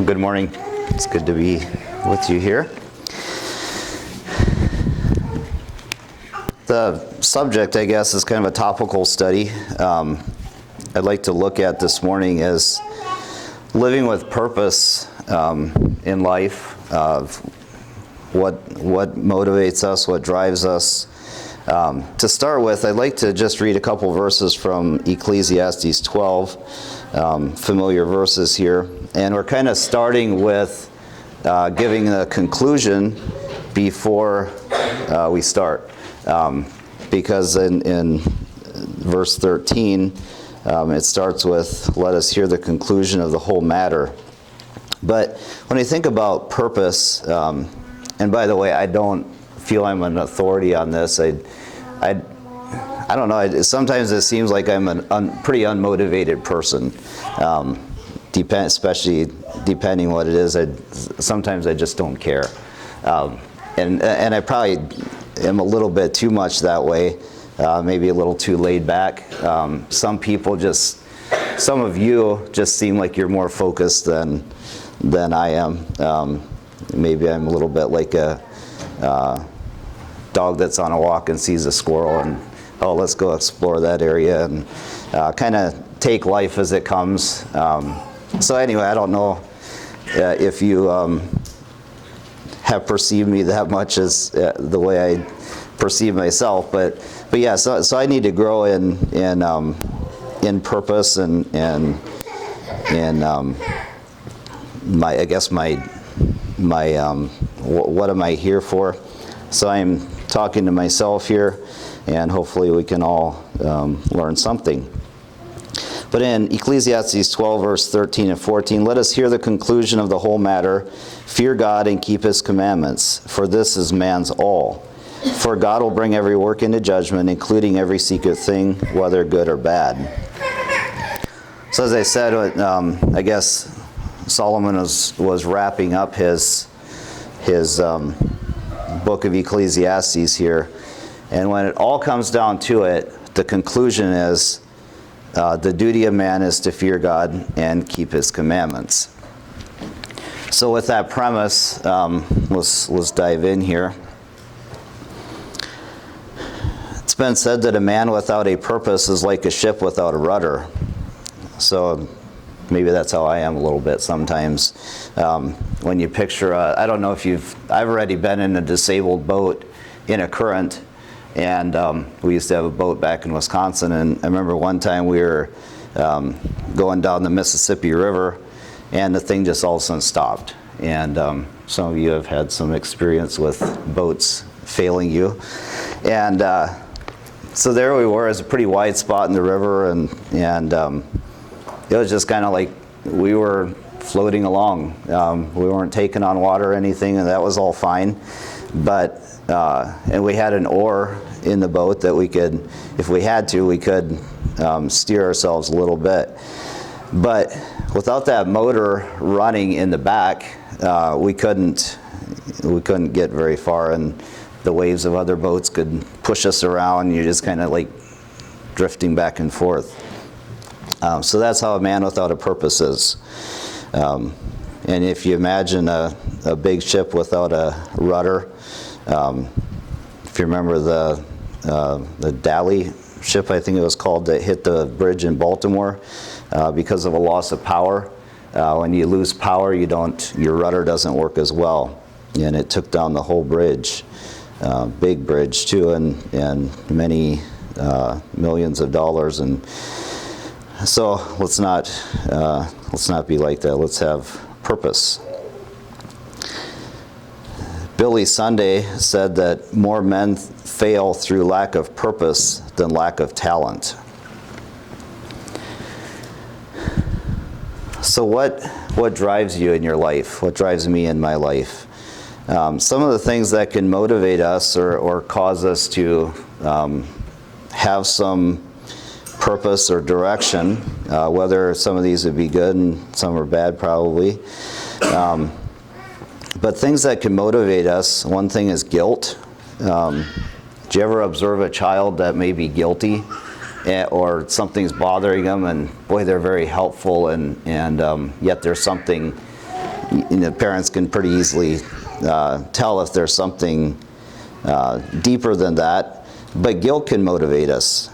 Well, good morning. It's good to be with you here. The subject, I guess, is kind of a topical study. I'd like to look at this morning as living with purpose in life, what motivates us, what drives us. To start with, I'd like to just read a couple verses from Ecclesiastes 12, familiar verses here. And we're kind of starting with giving a conclusion before we start. Because in verse 13, it starts with, let us hear the conclusion of the whole matter. But when I think about purpose, and by the way, I don't feel I'm an authority on this. I don't know. Sometimes it seems like I'm a pretty unmotivated person. Especially depending what it is. Sometimes I just don't care, and I probably am a little bit too much that way. Maybe a little too laid back. Some of you just seem like you're more focused than I am. Maybe I'm a little bit like a dog that's on a walk and sees a squirrel and, oh, let's go explore that area, and kind of take life as it comes. So anyway, I don't know if you have perceived me that much as the way I perceive myself, but yeah. So I need to grow in purpose and my, I guess my what am I here for? So I'm talking to myself here, and hopefully we can all learn something. But in Ecclesiastes 12, verse 13 and 14, let us hear the conclusion of the whole matter. Fear God and keep his commandments, for this is man's all. For God will bring every work into judgment, including every secret thing, whether good or bad. So as I said, I guess Solomon was wrapping up his book of Ecclesiastes here. And when it all comes down to it, the conclusion is, the duty of man is to fear God and keep his commandments. So with that premise, let's dive in here. It's been said that a man without a purpose is like a ship without a rudder. So maybe that's how I am a little bit sometimes. When you picture, I don't know if I've already been in a disabled boat in a current. And we used to have a boat back in Wisconsin, and I remember one time we were going down the Mississippi River, and the thing just all of a sudden stopped. And some of you have had some experience with boats failing you. And so there we were. It was a pretty wide spot in the river, and it was just kind of like we were floating along. We weren't taking on water or anything, and that was all fine. But and we had an oar in the boat that we could, if we had to, we could steer ourselves a little bit. But without that motor running in the back, we couldn't get very far, and the waves of other boats could push us around, and you're just kind of like drifting back and forth. So that's how a man without a purpose is. And if you imagine a big ship without a rudder, if you remember the Dali ship, I think it was called, that hit the bridge in Baltimore because of a loss of power. When you lose power, your rudder doesn't work as well, and it took down the whole bridge, big bridge too, and many millions of dollars. And so let's not be like that. Let's have purpose. Billy Sunday said that more men fail through lack of purpose than lack of talent. So what drives you in your life? What drives me in my life? Some of the things that can motivate us or cause us to have some purpose or direction, whether some of these would be good and some are bad probably. But things that can motivate us, one thing is guilt. Do you ever observe a child that may be guilty or something's bothering them, and boy, they're very helpful, and yet there's something parents can pretty easily tell if there's something deeper than that. But guilt can motivate us.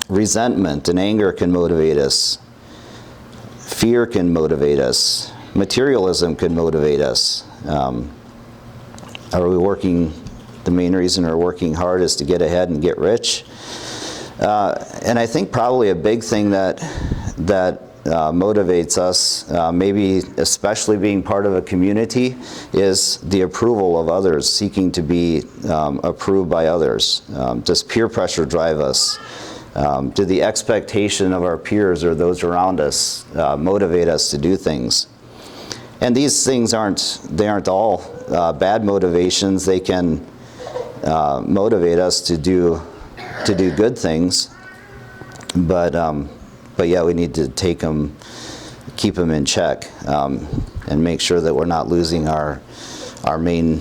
Resentment and anger can motivate us. Fear can motivate us. Materialism can motivate us. Are we working, the main reason we're working hard is to get ahead and get rich? And I think probably a big thing that motivates us, maybe especially being part of a community, is the approval of others, seeking to be approved by others. Does peer pressure drive us? Do the expectation of our peers or those around us motivate us to do things? And these things aren't all bad motivations. They can motivate us to do good things, but yeah, we need to keep them in check, and make sure that we're not losing our main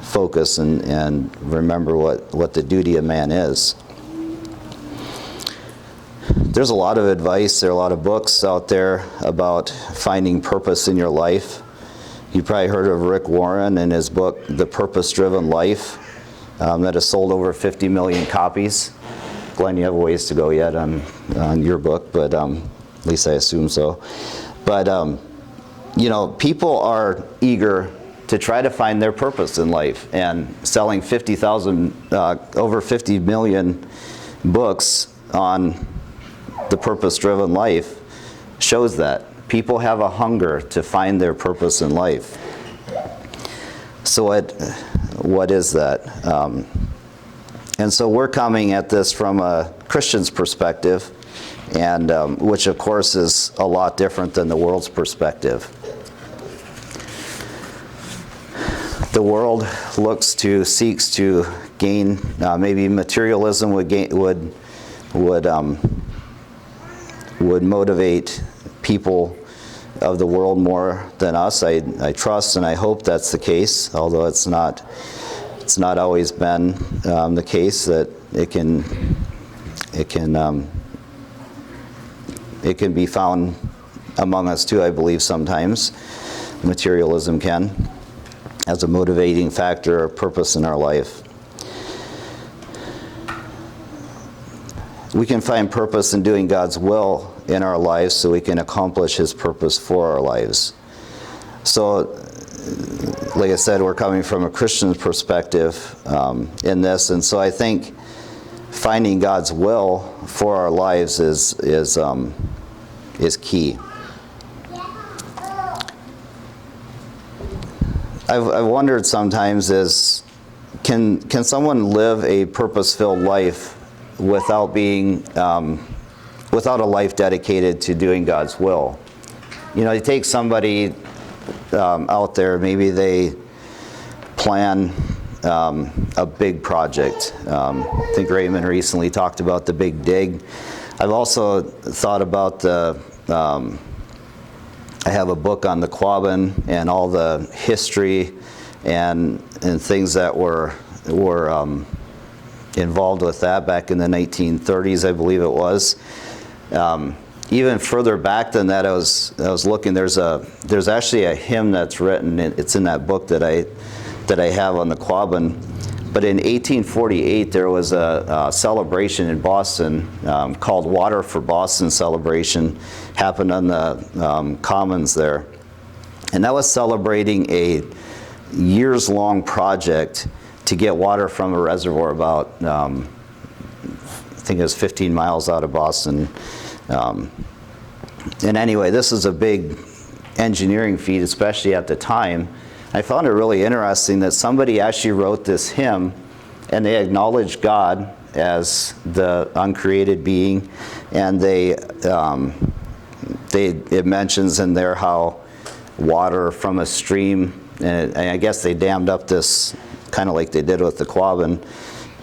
focus and remember what the duty of man is. There's a lot of advice, there are a lot of books out there about finding purpose in your life. You probably heard of Rick Warren and his book, The Purpose-Driven Life, that has sold over 50 million copies. Glenn, you have a ways to go yet on your book, but at least I assume so. But, people are eager to try to find their purpose in life, and selling over 50 million books on the purpose-driven life shows that. People have a hunger to find their purpose in life. So what is that? And so we're coming at this from a Christian's perspective, and which of course is a lot different than the world's perspective. The world seeks to gain, maybe materialism would motivate people of the world more than us. I trust and I hope that's the case, although it's not always been the case that it can be found among us too, I believe sometimes. Materialism can, as a motivating factor or purpose in our life. We can find purpose in doing God's will in our lives so we can accomplish His purpose for our lives. So, like I said, we're coming from a Christian perspective in this, and so I think finding God's will for our lives is key. I've wondered sometimes can someone live a purpose-filled life without a life dedicated to doing God's will? You take somebody out there, maybe they plan a big project. I think Raymond recently talked about the Big Dig. I've also thought about I have a book on the Quabbin and all the history and things that were involved with that back in the 1930s, I believe it was. Even further back than that, I was looking. There's actually a hymn that's written. It's in that book that I have on the Quabbin. But in 1848, there was a celebration in Boston called Water for Boston Celebration. Happened on the Commons there, and that was celebrating a years-long project to get water from a reservoir about, I think it was 15 miles out of Boston. And anyway, this is a big engineering feat, especially at the time. I found it really interesting that somebody actually wrote this hymn, and they acknowledged God as the uncreated being, and it mentions in there how water from a stream, and I guess they dammed up this, kind of like they did with the Quabbin,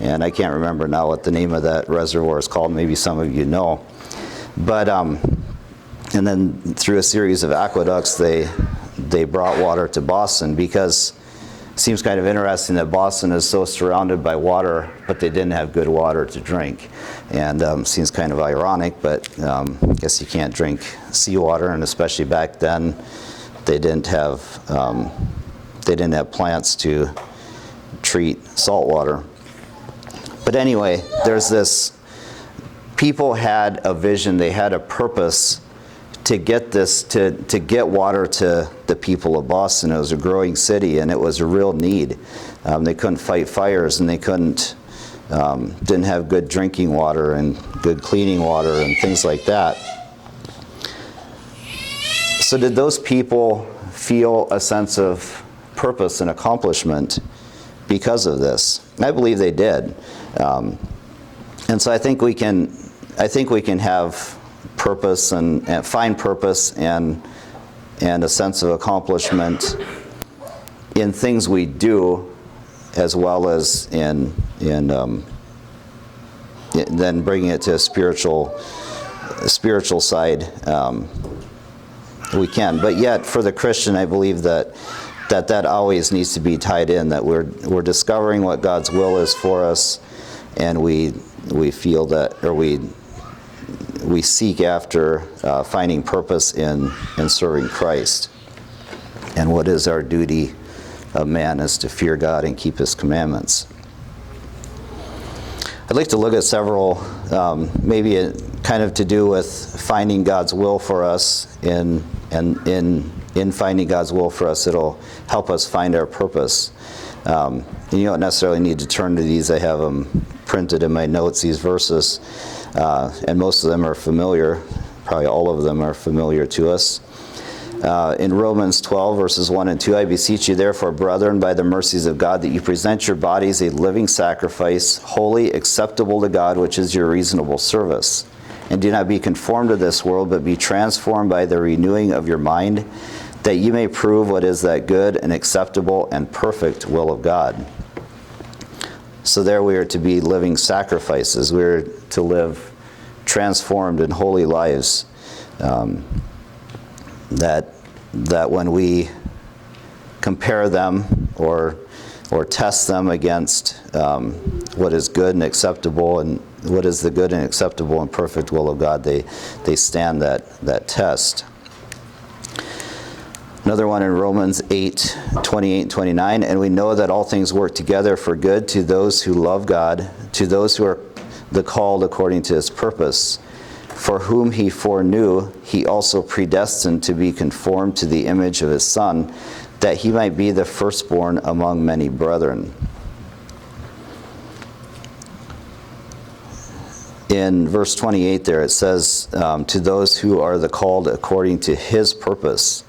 and I can't remember now what the name of that reservoir is called. Maybe some of you know. But and then through a series of aqueducts, they brought water to Boston, because it seems kind of interesting that Boston is so surrounded by water, but they didn't have good water to drink. And seems kind of ironic, but I guess you can't drink seawater, and especially back then, They didn't have plants to treat salt water. But anyway, there's this, people had a vision, they had a purpose to get this, to get water to the people of Boston. It was a growing city, and it was a real need. They couldn't fight fires, and they didn't have good drinking water and good cleaning water and things like that. So did those people feel a sense of purpose and accomplishment because of this? I believe they did. And so I think we can have purpose and find purpose and a sense of accomplishment in things we do, as well as in then bringing it to a spiritual side. We can, but yet for the Christian, I believe that always needs to be tied in, that we're discovering what God's will is for us, and we feel that, or we seek after finding purpose in serving Christ. And what is our duty of man is to fear God and keep His commandments. I'd like to look at several, maybe kind of to do with finding God's will for us. In finding God's will for us, it'll help us find our purpose. And you don't necessarily need to turn to these. I have them printed in my notes, these verses, and most of them are familiar. Probably all of them are familiar to us. In Romans 12, verses 1 and 2, I beseech you therefore, brethren, by the mercies of God, that you present your bodies a living sacrifice, holy, acceptable to God, which is your reasonable service. And do not be conformed to this world, but be transformed by the renewing of your mind, that you may prove what is that good and acceptable and perfect will of God. So there we are to be living sacrifices. We are to live transformed and holy lives. That when we compare them or test them against what is good and acceptable, and what is the good and acceptable and perfect will of God, they stand that test. Another one in Romans 8, 28 and 29, and we know that all things work together for good to those who love God, to those who are the called according to His purpose. For whom He foreknew, He also predestined to be conformed to the image of His Son, that He might be the firstborn among many brethren. In verse 28 there, it says, to those who are the called according to His purpose.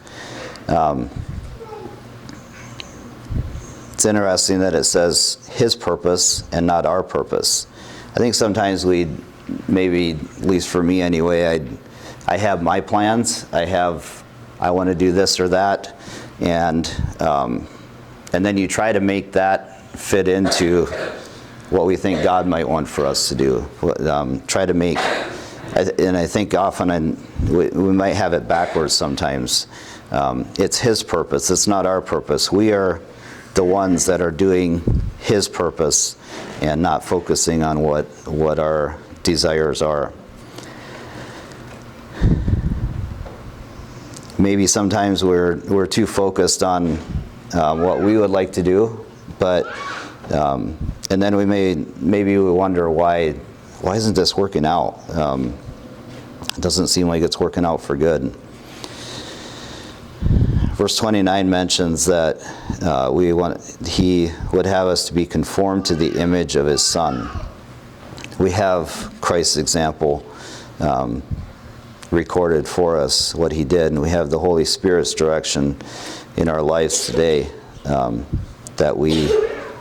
It's interesting that it says His purpose and not our purpose. I think sometimes maybe, at least for me anyway, I have my plans. I want to do this or that, and then you try to make that fit into what we think God might want for us to do. Try to make, and I think often we might have it backwards sometimes. It's His purpose. It's not our purpose. We are the ones that are doing His purpose and not focusing on what our desires are. Maybe sometimes we're too focused on what we would like to do, but and then maybe we wonder why isn't this working out? It doesn't seem like it's working out for good. Verse 29 mentions that He would have us to be conformed to the image of His Son. We have Christ's example recorded for us, what He did, and we have the Holy Spirit's direction in our lives today, that we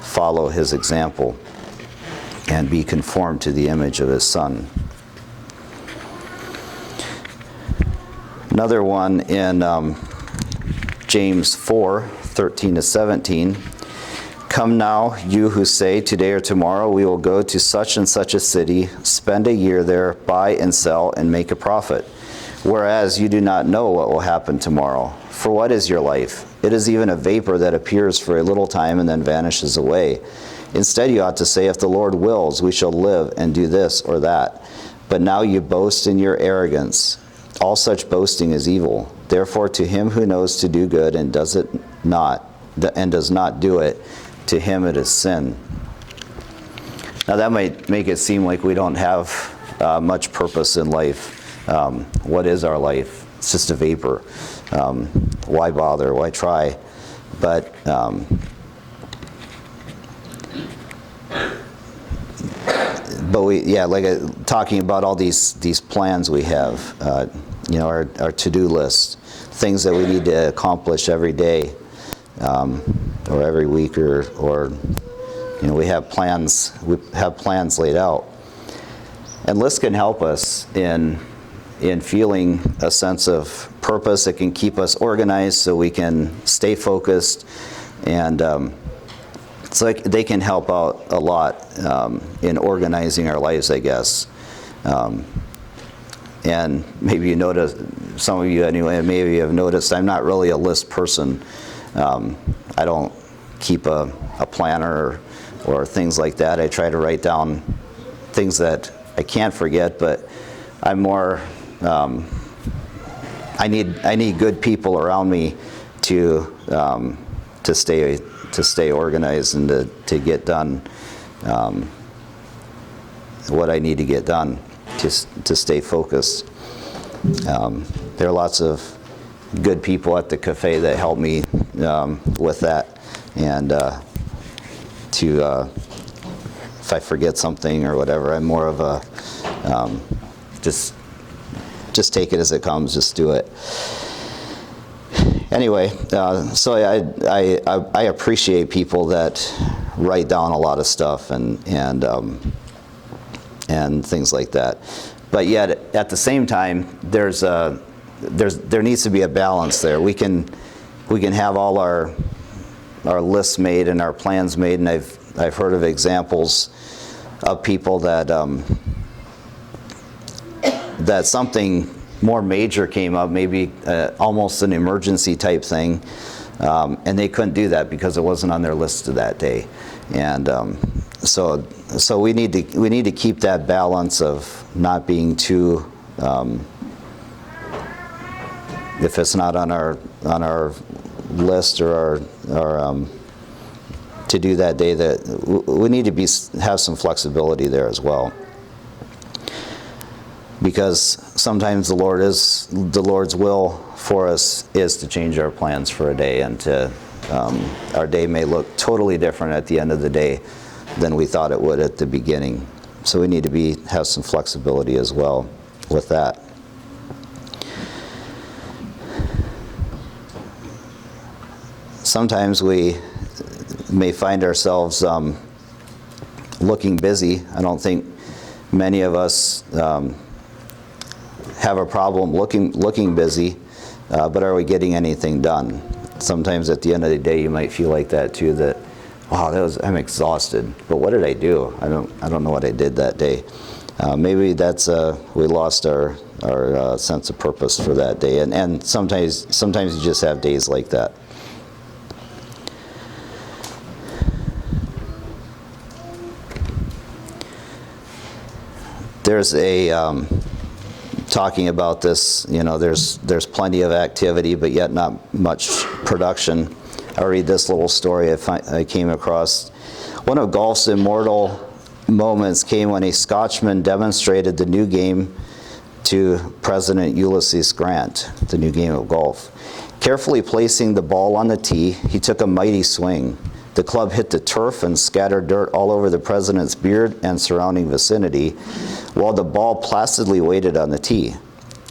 follow His example and be conformed to the image of His Son. Another one in James 4, 13 to 17. Come now, you who say, today or tomorrow we will go to such and such a city, spend a year there, buy and sell, and make a profit. Whereas you do not know what will happen tomorrow. For what is your life? It is even a vapor that appears for a little time and then vanishes away. Instead you ought to say, if the Lord wills, we shall live and do this or that. But now you boast in your arrogance. All such boasting is evil. Therefore, to him who knows to do good and does not do it, to him it is sin. Now that might make it seem like we don't have much purpose in life. What is our life? It's just a vapor. Why bother? Why try? But talking about all these plans we have, our to-do list, things that we need to accomplish every day, or every week, or we have plans. We have plans laid out, and lists can help us in feeling a sense of purpose. It can keep us organized so we can stay focused, and it's like they can help out a lot in organizing our lives, I guess. And maybe you notice, some of you anyway, maybe you have noticed I'm not really a list person. I don't keep a planner or things like that. I try to write down things that I can't forget, but I'm more, I need good people around me to stay organized and to get done what I need to get done, to stay focused. There are lots of good people at the cafe that help me with that, and if I forget something or whatever, I'm more of a just take it as it comes, just do it. Anyway, so I appreciate people that write down a lot of stuff and things like that. But yet, at the same time, there needs to be a balance there. We can have all our lists made and our plans made, and I've heard of examples of people that something more major came up, maybe almost an emergency type thing, and they couldn't do that because it wasn't on their list that day. And so we need to keep that balance of not being too, if it's not on our list or our to do that day, that we need to have some flexibility there as well. Because sometimes the Lord's will for us is to change our plans for a day, and our day may look totally different at the end of the day than we thought it would at the beginning. So we need to have some flexibility as well with that. Sometimes we may find ourselves looking busy. I don't think many of us have a problem looking busy, but are we getting anything done? Sometimes at the end of the day, you might feel like that too. That, wow, I'm exhausted. But what did I do? I don't know what I did that day. Maybe that's we lost our sense of purpose for that day. And sometimes you just have days like that. There's talking about this, there's plenty of activity, but yet not much production. I'll read this little story I came across. One of golf's immortal moments came when a Scotchman demonstrated the new game to President Ulysses Grant, the new game of golf. Carefully placing the ball on the tee, he took a mighty swing. The club hit the turf and scattered dirt all over the president's beard and surrounding vicinity, while the ball placidly waited on the tee.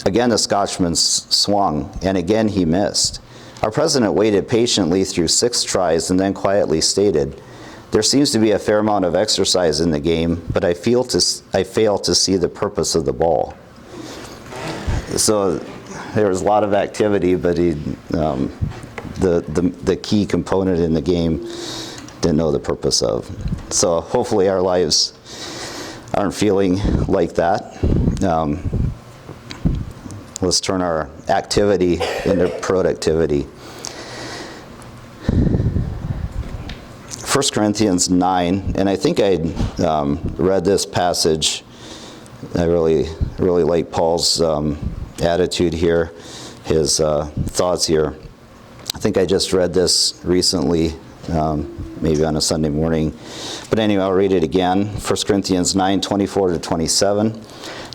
Again the Scotchman swung, and again he missed. Our president waited patiently through 6 tries and then quietly stated, "There seems to be a fair amount of exercise in the game, but I fail to see the purpose of the ball." So there was a lot of activity, but the key component in the game didn't know the purpose of. So hopefully our lives aren't feeling like that. Let's turn our activity into productivity. 1 Corinthians 9, and I think I read this passage. I really like Paul's attitude here. his thoughts here. I think I just read this recently, maybe on a Sunday morning. But anyway, I'll read it again. 1 Corinthians 9:24-27.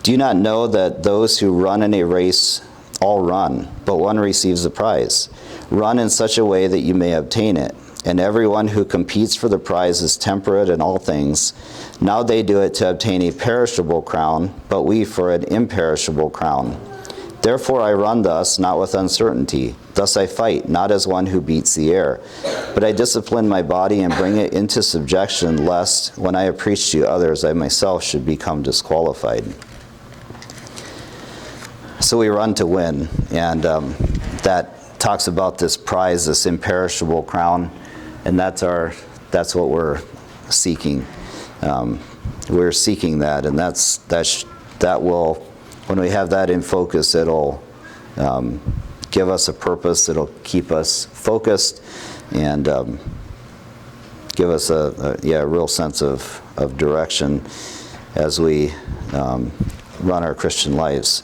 Do you not know that those who run in a race all run, but one receives the prize? Run in such a way that you may obtain it. And everyone who competes for the prize is temperate in all things. Now they do it to obtain a perishable crown, but we for an imperishable crown. Therefore I run thus, not with uncertainty. Thus I fight, not as one who beats the air. But I discipline my body and bring it into subjection, lest, when I have preached to others, I myself should become disqualified. So we run to win, and that talks about this prize, this imperishable crown, and that's what we're seeking. We're seeking that, and that will, when we have that in focus, it'll give us a purpose. It'll keep us focused and give us a real sense of direction as we run our Christian lives.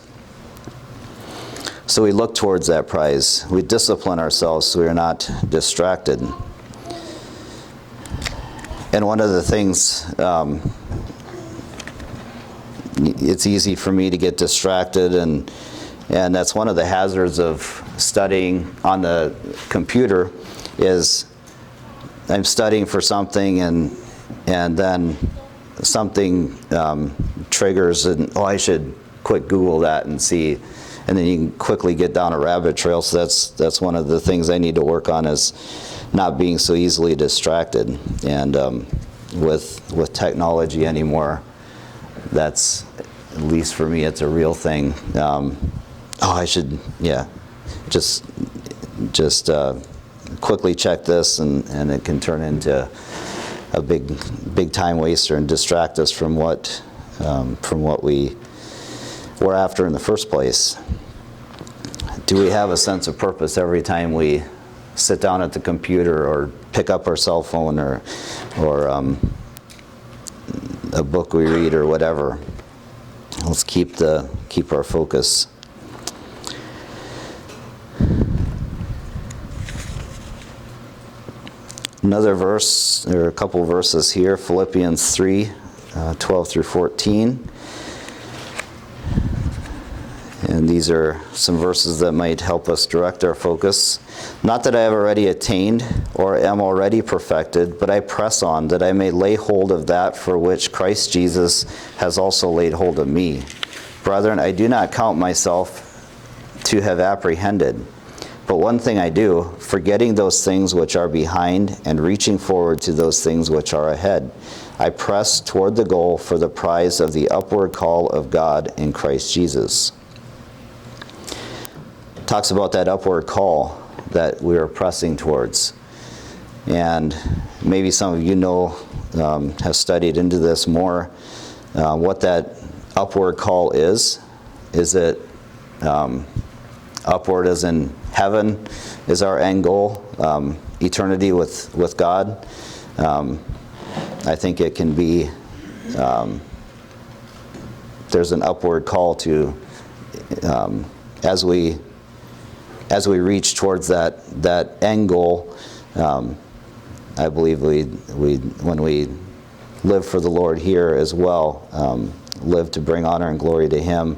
So we look towards that prize. We discipline ourselves so we are not distracted. And one of the things, it's easy for me to get distracted, and that's one of the hazards of studying on the computer is I'm studying for something and then something triggers and, I should quick Google that and see. And then you can quickly get down a rabbit trail. So that's one of the things I need to work on, is not being so easily distracted. And with technology anymore, that's, at least for me, it's a real thing. I should, just quickly check this, and it can turn into a big time waster and distract us from what we were after in the first place. Do we have a sense of purpose every time we sit down at the computer or pick up our cell phone or a book we read or whatever? Let's keep our focus. Another verse, there are a couple verses here, Philippians 3:12-14. And these are some verses that might help us direct our focus. Not that I have already attained or am already perfected, but I press on that I may lay hold of that for which Christ Jesus has also laid hold of me. Brethren, I do not count myself to have apprehended. But one thing I do, forgetting those things which are behind and reaching forward to those things which are ahead, I press toward the goal for the prize of the upward call of God in Christ Jesus. Talks about that upward call that we are pressing towards. And maybe some of you know, have studied into this more, what that upward call is. Is it upward as in heaven is our end goal, eternity with God? I think it can be, there's an upward call to, as we reach towards that end goal, I believe when we live for the Lord here as well, live to bring honor and glory to Him,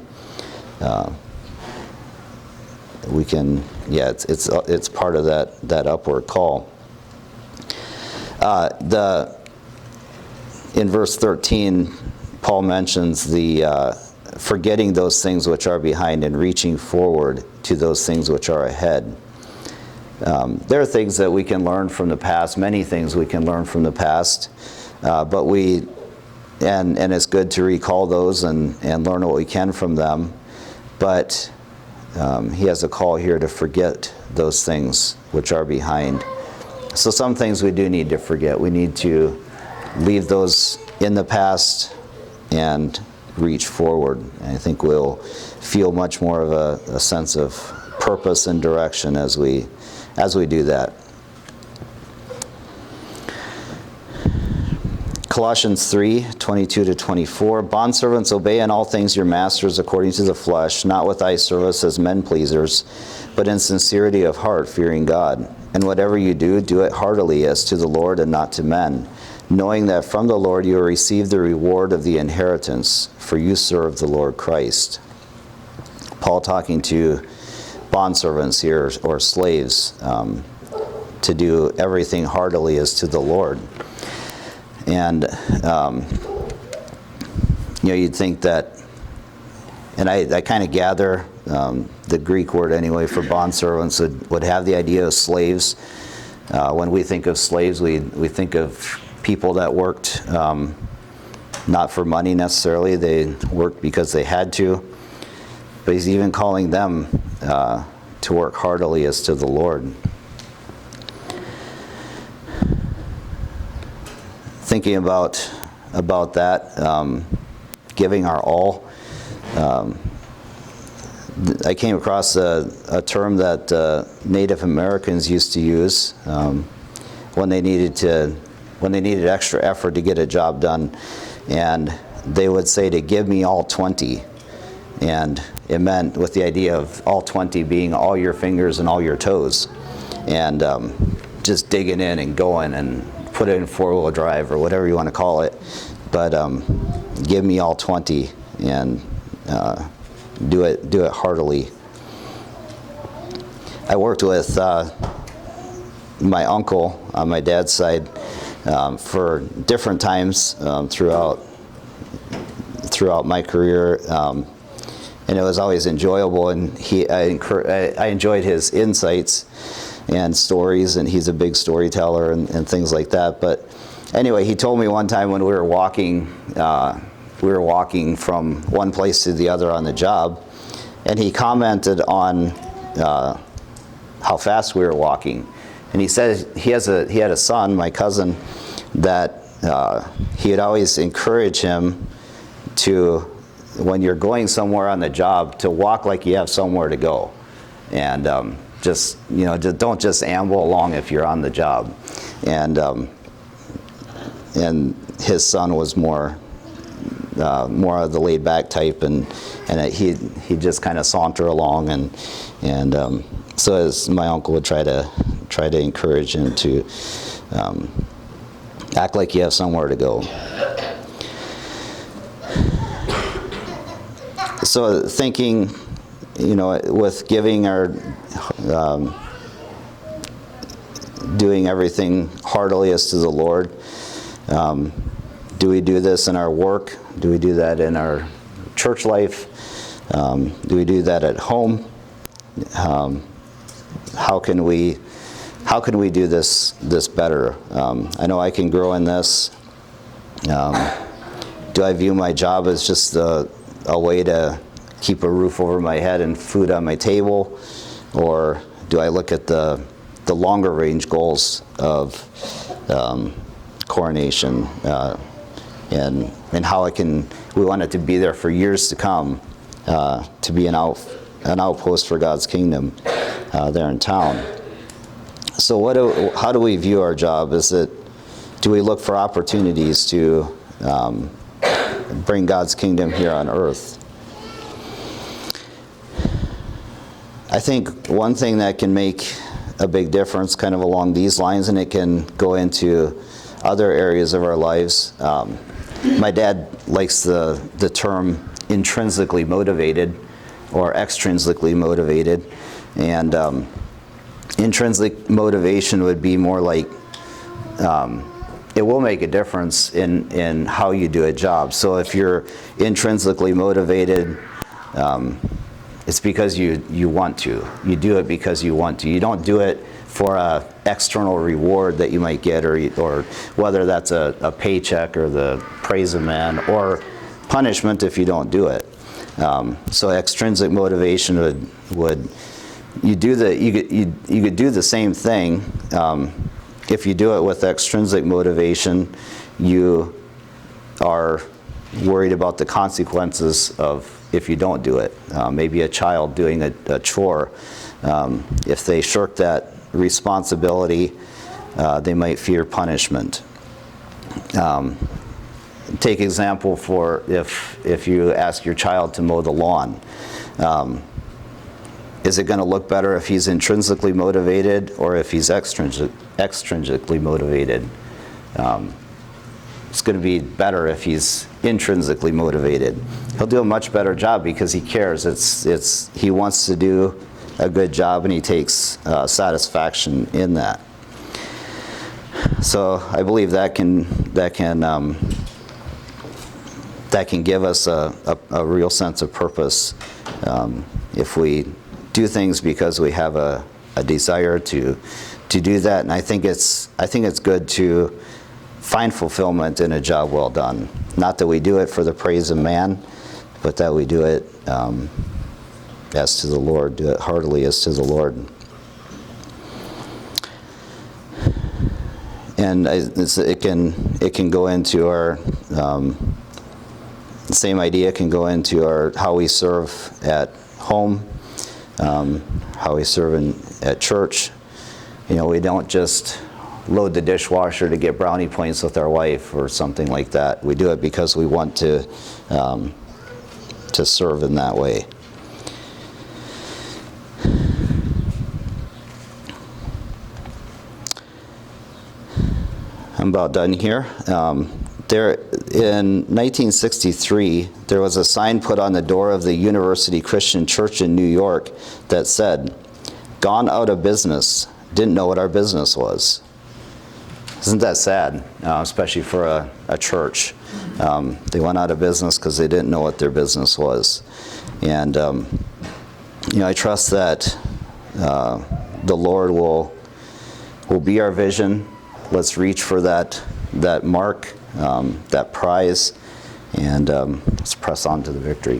we can, it's part of that upward call. In verse 13, Paul mentions the forgetting those things which are behind and reaching forward to those things which are ahead. There are things that we can learn from the past, many things we can learn from the past, but and it's good to recall those and learn what we can from them, but he has a call here to forget those things which are behind. So some things we do need to forget. We need to leave those in the past and reach forward. And I think we'll feel much more of a sense of purpose and direction as we do that. Colossians 3:22-24, Bondservants, obey in all things your masters according to the flesh, not with eye service as men pleasers, but in sincerity of heart, fearing God. And whatever you do, do it heartily as to the Lord and not to men, knowing that from the Lord you will receive the reward of the inheritance, for you serve the Lord Christ. Paul talking to bondservants here, or slaves, to do everything heartily as to the Lord. And, you'd think that, and I kind of gather the Greek word anyway for bondservants would have the idea of slaves. When we think of slaves, we think of people that worked not for money necessarily. They worked because they had to. But he's even calling them to work heartily as to the Lord. Thinking about that, giving our all. I came across a term that Native Americans used to use when they needed extra effort to get a job done, and they would say to give me all 20, and it meant with the idea of all 20 being all your fingers and all your toes, and just digging in and going and put it in four-wheel drive or whatever you want to call it, but give me all 20 and do it heartily. I worked with my uncle on my dad's side for different times throughout my career, and it was always enjoyable. And I enjoyed his insights and stories, and he's a big storyteller and things like that. But anyway, he told me one time when we were walking from one place to the other on the job, and he commented on how fast we were walking. And he said he had a son, my cousin, that he would always encourage him to, when you're going somewhere on the job, to walk like you have somewhere to go, and just don't just amble along if you're on the job. And his son was more of the laid back type, and he just kind of saunter along, and so as my uncle would try to encourage him to act like you have somewhere to go. So thinking, with giving or doing everything heartily as to the Lord, do we do this in our work? Do we do that in our church life? Do we do that at home? How can we do this better? I know I can grow in this. Do I view my job as just a way to keep a roof over my head and food on my table, or do I look at the longer range goals of coronation, and how we want it to be there for years to come, to be an outpost for God's kingdom there in town. So how do we view our job? Do we look for opportunities to bring God's kingdom here on earth? I think one thing that can make a big difference kind of along these lines, and it can go into other areas of our lives. My dad likes the term intrinsically motivated or extrinsically motivated, and intrinsic motivation would be more like it will make a difference in how you do a job. So if you're intrinsically motivated, it's because you want to. You do it because you want to. You don't do it for a external reward that you might get, or whether that's a paycheck or the praise of man, or punishment if you don't do it. So extrinsic motivation would you could do the same thing. If you do it with extrinsic motivation, you are worried about the consequences of if you don't do it. Maybe a child doing a chore, if they shirk that responsibility, they might fear punishment. Take example for if you ask your child to mow the lawn. Is it going to look better if he's intrinsically motivated or if he's extrinsically motivated? It's going to be better if he's intrinsically motivated. He'll do a much better job because he cares. He wants to do a good job, and he takes satisfaction in that. So I believe that can give us a real sense of purpose if we do things because we have a desire to do that. And I think it's good to find fulfillment in a job well done. Not that we do it for the praise of man, but that we do it as to the Lord, do it heartily as to the Lord. And it can go into our the same idea can go into our how we serve at home, how we serve at church. You know, we don't just load the dishwasher to get brownie points with our wife or something like that. We do it because we want to serve in that way. I'm about done here. In 1963, there was a sign put on the door of the University Christian Church in New York that said, "Gone out of business, didn't know what our business was." Isn't that sad, especially for a church? They went out of business because they didn't know what their business was. And I trust that the Lord will be our vision. Let's reach for that mark, that prize, and let's press on to the victory.